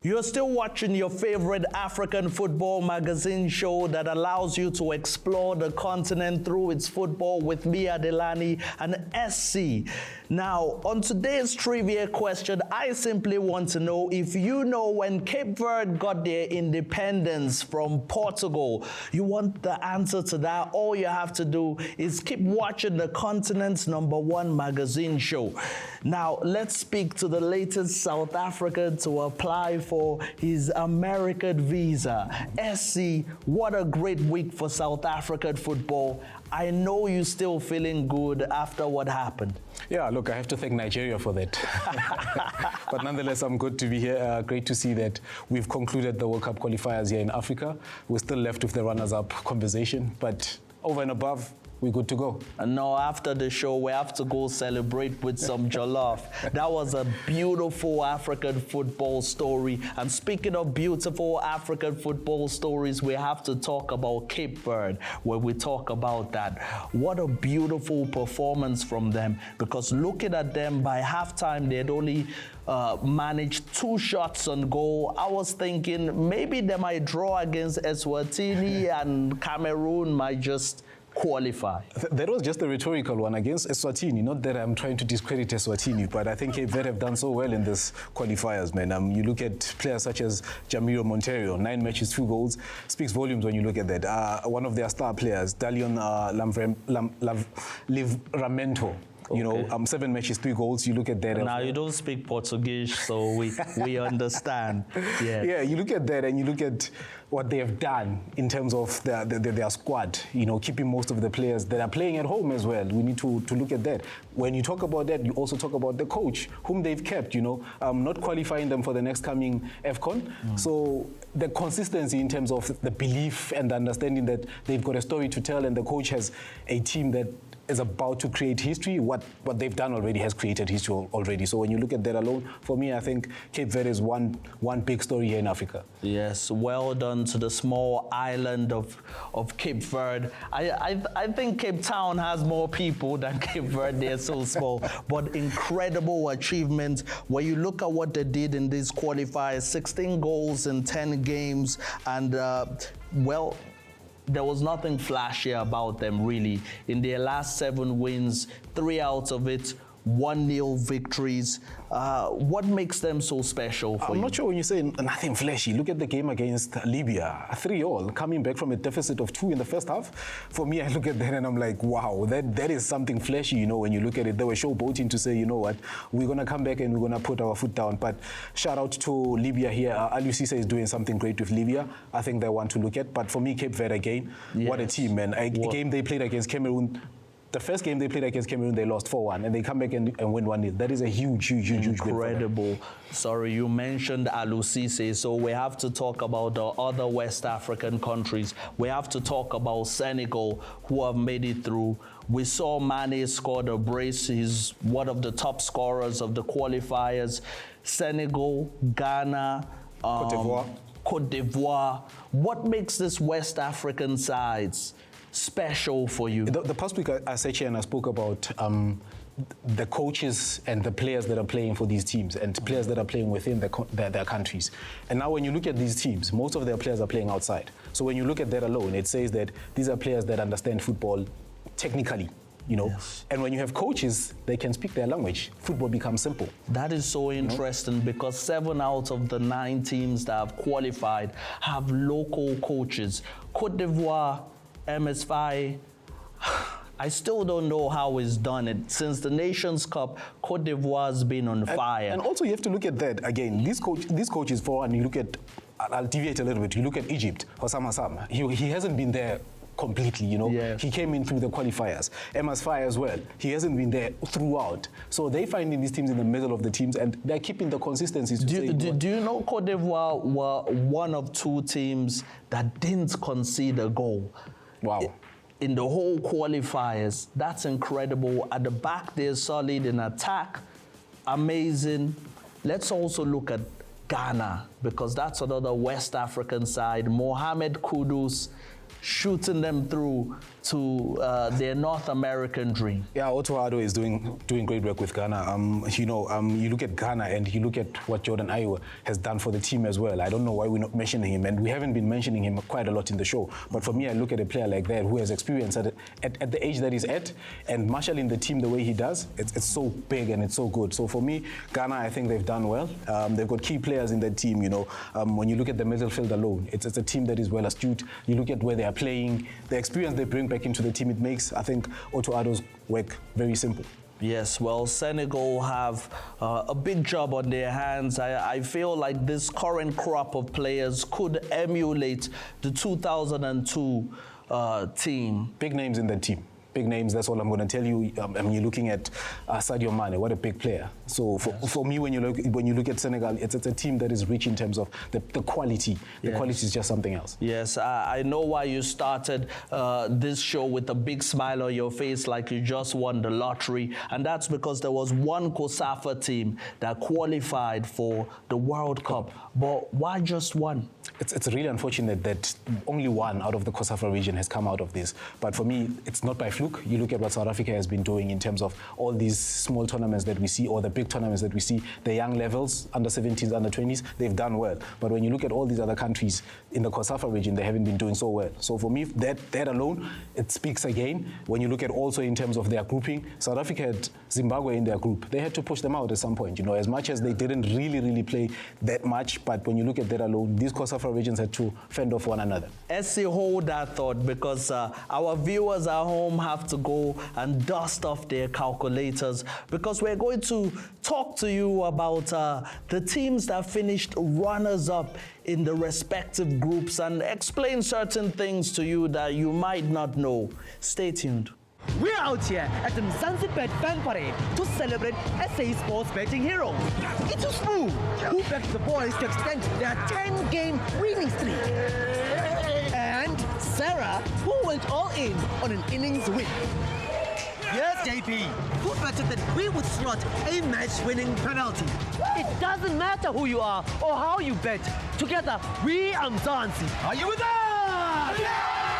You're still watching your favorite African football magazine show that allows you to explore the continent through its football with me, Adelani, and SC. Now, on today's trivia question, I simply want to know if you know when Cape Verde got their independence from Portugal. You want the answer to that? All you have to do is keep watching the continent's #1 magazine show. Now, let's speak to the latest South African to apply for his American visa. SC, what a great week for South African football. I know you're still feeling good after what happened. Yeah, look, I have to thank Nigeria for that. But nonetheless, I'm good to be here. Great to see that we've concluded the World Cup qualifiers here in Africa. We're still left with the runners-up conversation, but over and above, we're good to go. And now after the show, we have to go celebrate with some jollof. That was a beautiful African football story. And speaking of beautiful African football stories, we have to talk about Cape Verde, where we talk about that. What a beautiful performance from them, because looking at them by halftime, they had only managed 2 shots on goal. I was thinking maybe they might draw against Eswatini and Cameroon might just qualify. That was just a rhetorical one against Eswatini. Not that I'm trying to discredit Eswatini, but I think Cape Verde have done so well in this qualifiers, man. You look at players such as Jamiro Monteiro, 9 matches, 2 goals, speaks volumes when you look at that. One of their star players, Dalion Livramento. You know, 7 matches, 3 goals. You look at that. Now, you don't speak Portuguese, so we understand. Yeah. Yeah, you look at that and you look at what they have done in terms of their squad, you know, keeping most of the players that are playing at home as well. We need to look at that. When you talk about that, you also talk about the coach, whom they've kept, you know, not qualifying them for the next coming AFCON. So the consistency in terms of the belief and the understanding that they've got a story to tell, and the coach has a team that is about to create history. What they've done already has created history already. So when you look at that alone, for me, I think Cape Verde is one big story here in Africa. Yes, well done to the small island of Cape Verde. I think Cape Town has more people than Cape Verde. They're so small, but incredible achievement. When you look at what they did in these qualifiers, 16 goals in 10 games, and well, there was nothing flashy about them, really. In their last 7 wins, 3 out of it 1-0 victories. What makes them so special for you? I'm not sure when you say nothing flashy. Look at the game against Libya, 3-all, coming back from a deficit of 2 in the first half. For me, I look at that and I'm like, wow, that is something flashy, you know, when you look at it. They were showboating to say, you know what, we're going to come back and we're going to put our foot down. But shout out to Libya here. Aliou Cisse is doing something great with Libya. I think they want to look at. But for me, Cape Verde again, yes. What a team, man. A game they played against Cameroon. The first game they played against Cameroon, they lost 4-1, and they come back and win 1-0. That is a huge incredible. Sorry, you mentioned Aliou Cisse, so we have to talk about the other West African countries. We have to talk about Senegal, who have made it through. We saw Mane score the brace. He's one of the top scorers of the qualifiers. Senegal, Ghana, Cote d'Ivoire. What makes this West African sides special for you? The past week I sat here and I spoke about the coaches and the players that are playing for these teams and players that are playing within their countries. And now when you look at these teams, most of their players are playing outside. So when you look at that alone, it says that these are players that understand football technically, you know. Yes. And when you have coaches, they can speak their language. Football becomes simple. That is so interesting, because 7 out of the 9 teams that have qualified have local coaches. Cote d'Ivoire, MS5, I still don't know how it's done it. Since the Nations Cup, Cote d'Ivoire's been on fire. And also you have to look at that again. These coaches, for and you look at, I'll deviate a little bit. You look at Egypt, Hossam Hassam. He hasn't been there completely, you know. Yes. He came in through the qualifiers. MS5 as well. He hasn't been there throughout. So they finding these teams in the middle of the teams, and they're keeping the consistency. Do you know Cote d'Ivoire were one of 2 teams that didn't concede a goal? Wow. In the whole qualifiers. That's incredible. At the back, they're solid in attack. Amazing. Let's also look at Ghana, because that's another West African side. Mohamed Kudus shooting them through. to their North American dream? Yeah, Otto Addo is doing great work with Ghana. You look at Ghana and you look at what Jordan Ayew has done for the team as well. I don't know why we're not mentioning him, and we haven't been mentioning him quite a lot in the show. But for me, I look at a player like that who has experience at the age that he's at, and marshalling the team the way he does, it's so big and it's so good. So for me, Ghana, I think they've done well. They've got key players in that team. When you look at the midfield alone, it's a team that is well astute. You look at where they are playing, the experience they bring back into the team, it makes, I think, Otto Addo's work very simple. Yes, well, Senegal have a big job on their hands. I feel like this current crop of players could emulate the 2002 team. Big names in that team. Big names, that's all I'm going to tell you. You're looking at Sadio Mane, what a big player. So for me, when you look at Senegal, it's a team that is rich in terms of the quality. The quality is just something else. Yes, I know why you started this show with a big smile on your face like you just won the lottery. And that's because there was one COSAFA team that qualified for the World Cup. But why just one? It's really unfortunate that only one out of the COSAFA region has come out of this. But for me, it's not by fluke. You look at what South Africa has been doing in terms of all these small tournaments that we see, or the big tournaments that we see, the young levels, under 17s, under 20s, they've done well. But when you look at all these other countries in the COSAFA region, they haven't been doing so well. So for me, that alone, it speaks again. When you look at also in terms of their grouping, South Africa had Zimbabwe in their group. They had to push them out at some point, as much as they didn't really play that much. But when you look at that alone, these COSAFA regions had to fend off one another. Essie, hold that thought, because our viewers at home have to go and dust off their calculators, because we're going to talk to you about the teams that finished runners-up in the respective groups and explain certain things to you that you might not know. Stay tuned. We're out here at the Mzansi Bet Fan Parade to celebrate SA Sports Betting Heroes. It's a smooth who backed the boys to extend their 10-game winning streak. And Sarah, who went all in on an innings win. Yes, JP, who betted that we would slot a match-winning penalty. It doesn't matter who you are or how you bet. Together, we are Mzansi. Are you with us? Yeah!